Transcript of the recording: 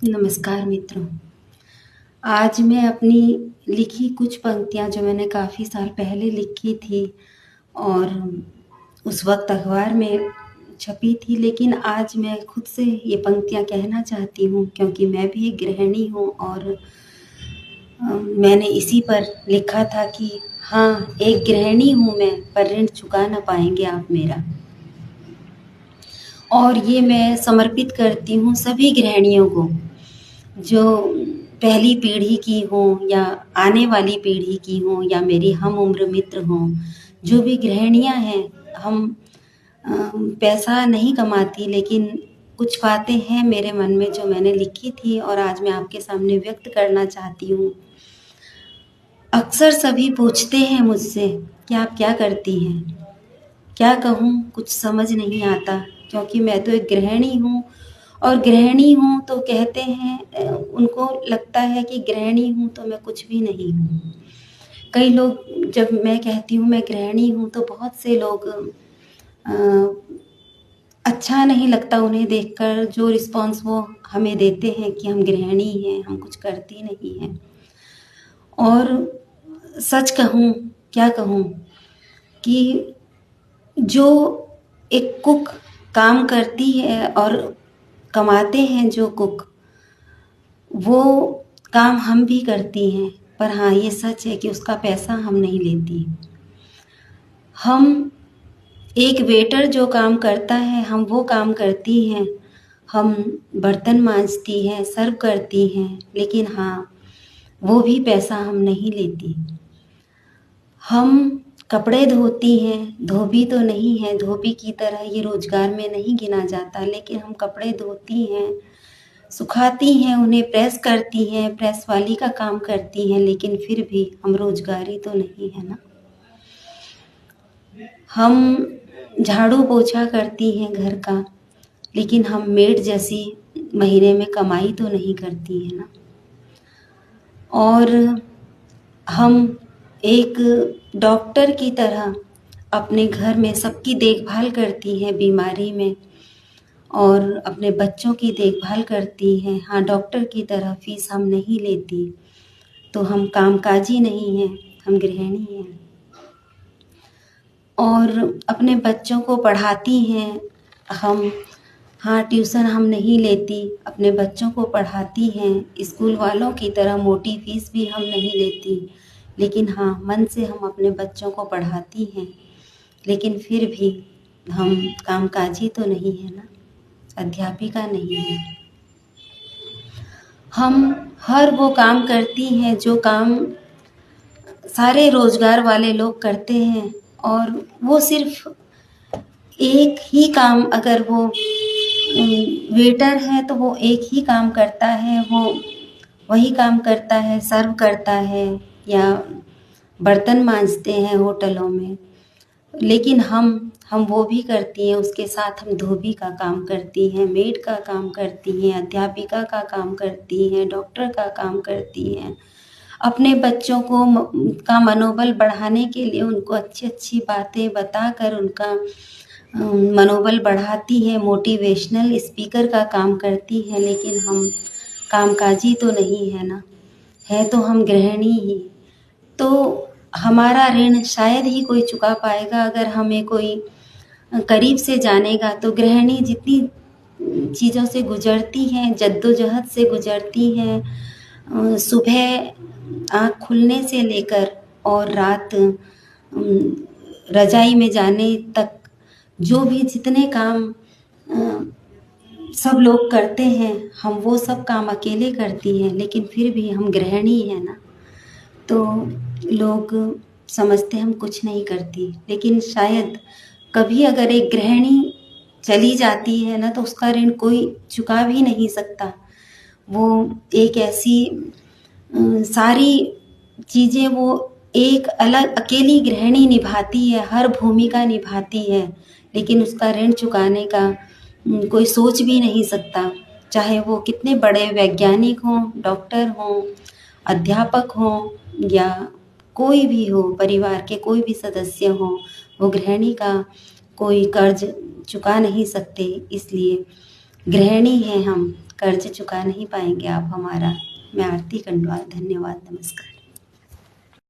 नमस्कार मित्रों। आज मैं अपनी लिखी कुछ पंक्तियाँ जो मैंने काफ़ी साल पहले लिखी थी और उस वक़्त अखबार में छपी थी, लेकिन आज मैं खुद से ये पंक्तियाँ कहना चाहती हूँ क्योंकि मैं भी एक गृहिणी हूँ और मैंने इसी पर लिखा था कि हाँ, एक गृहिणी हूँ मैं, पर ऋण चुका ना पाएँगे आप मेरा। और ये मैं समर्पित करती हूँ सभी गृहिणियों को, जो पहली पीढ़ी की हों या आने वाली पीढ़ी की हों या मेरी हम उम्र मित्र हों, जो भी गृहिणियाँ हैं। हम पैसा नहीं कमाती, लेकिन कुछ बातें हैं मेरे मन में जो मैंने लिखी थी और आज मैं आपके सामने व्यक्त करना चाहती हूँ। अक्सर सभी पूछते हैं मुझसे कि आप क्या करती हैं? क्या कहूँ, कुछ समझ नहीं आता, क्योंकि मैं तो एक गृहिणी हूँ और गृहिणी हूँ तो कहते हैं उनको लगता है कि गृहिणी हूँ तो मैं कुछ भी नहीं हूँ। कई लोग, जब मैं कहती हूँ मैं गृहिणी हूँ तो बहुत से लोग अच्छा नहीं लगता उन्हें देखकर जो रिस्पॉन्स वो हमें देते हैं कि हम गृहिणी हैं, हम कुछ करती नहीं हैं। और सच कहूँ, क्या कहूँ कि जो एक कुक काम करती है और कमाते हैं जो कुक, वो काम हम भी करती हैं, पर हाँ, ये सच है कि उसका पैसा हम नहीं लेती। हम एक वेटर जो काम करता है, हम वो काम करती हैं। हम बर्तन मांजती हैं, सर्व करती हैं, लेकिन हाँ, वो भी पैसा हम नहीं लेती। हम कपड़े धोती हैं, धोबी तो नहीं है, धोबी की तरह ये रोजगार में नहीं गिना जाता, लेकिन हम कपड़े धोती हैं, सुखाती हैं, उन्हें प्रेस करती हैं, प्रेस वाली का काम करती हैं, लेकिन फिर भी हम रोजगारी तो नहीं है ना। हम झाड़ू पोछा करती हैं घर का, लेकिन हम मेड जैसी महीने में कमाई तो नहीं करती है ना। और हम एक डॉक्टर की तरह अपने घर में सबकी देखभाल करती हैं बीमारी में, और अपने बच्चों की देखभाल करती हैं। हाँ, डॉक्टर की तरह फीस हम नहीं लेती, तो हम कामकाजी नहीं हैं, हम गृहिणी हैं। और अपने बच्चों को पढ़ाती हैं हम। हाँ, ट्यूशन हम नहीं लेती, अपने बच्चों को पढ़ाती हैं। स्कूल वालों की तरह मोटी फीस भी हम नहीं लेती, लेकिन हाँ, मन से हम अपने बच्चों को पढ़ाती हैं, लेकिन फिर भी हम कामकाजी तो नहीं है ना, अध्यापिका नहीं है। हम हर वो काम करती हैं जो काम सारे रोजगार वाले लोग करते हैं, और वो सिर्फ एक ही काम, अगर वो वेटर है तो वो एक ही काम करता है, वो वही काम करता है, सर्व करता है या बर्तन मांजते हैं होटलों में। लेकिन हम वो भी करती हैं, उसके साथ हम धोबी का काम करती हैं, मेड का काम करती हैं, अध्यापिका का काम करती हैं, डॉक्टर का काम करती हैं। अपने बच्चों को का मनोबल बढ़ाने के लिए उनको अच्छी अच्छी बातें बताकर उनका मनोबल बढ़ाती हैं, मोटिवेशनल स्पीकर का काम करती हैं, लेकिन हम कामकाजी तो नहीं है ना, है तो हम गृहिणी ही। तो हमारा ऋण शायद ही कोई चुका पाएगा। अगर हमें कोई करीब से जानेगा तो गृहिणी जितनी चीज़ों से गुजरती हैं, जद्दोजहद से गुजरती हैं, सुबह आँख खुलने से लेकर और रात रजाई में जाने तक, जो भी जितने काम सब लोग करते हैं, हम वो सब काम अकेले करती हैं, लेकिन फिर भी हम गृहिणी हैं ना। तो लोग समझते हम कुछ नहीं करती, लेकिन शायद कभी अगर एक गृहिणी चली जाती है ना, तो उसका ऋण कोई चुका भी नहीं सकता। वो एक ऐसी सारी चीज़ें वो एक अलग अकेली गृहिणी निभाती है, हर भूमिका निभाती है, लेकिन उसका ऋण चुकाने का कोई सोच भी नहीं सकता। चाहे वो कितने बड़े वैज्ञानिक हों, डॉक्टर हों, अध्यापक हों या कोई भी हो, परिवार के कोई भी सदस्य हों, वो गृहिणी का कोई कर्ज चुका नहीं सकते। इसलिए गृहिणी हैं हम, कर्ज चुका नहीं पाएंगे आप हमारा। मैं आरती कंडवाल, धन्यवाद, नमस्कार।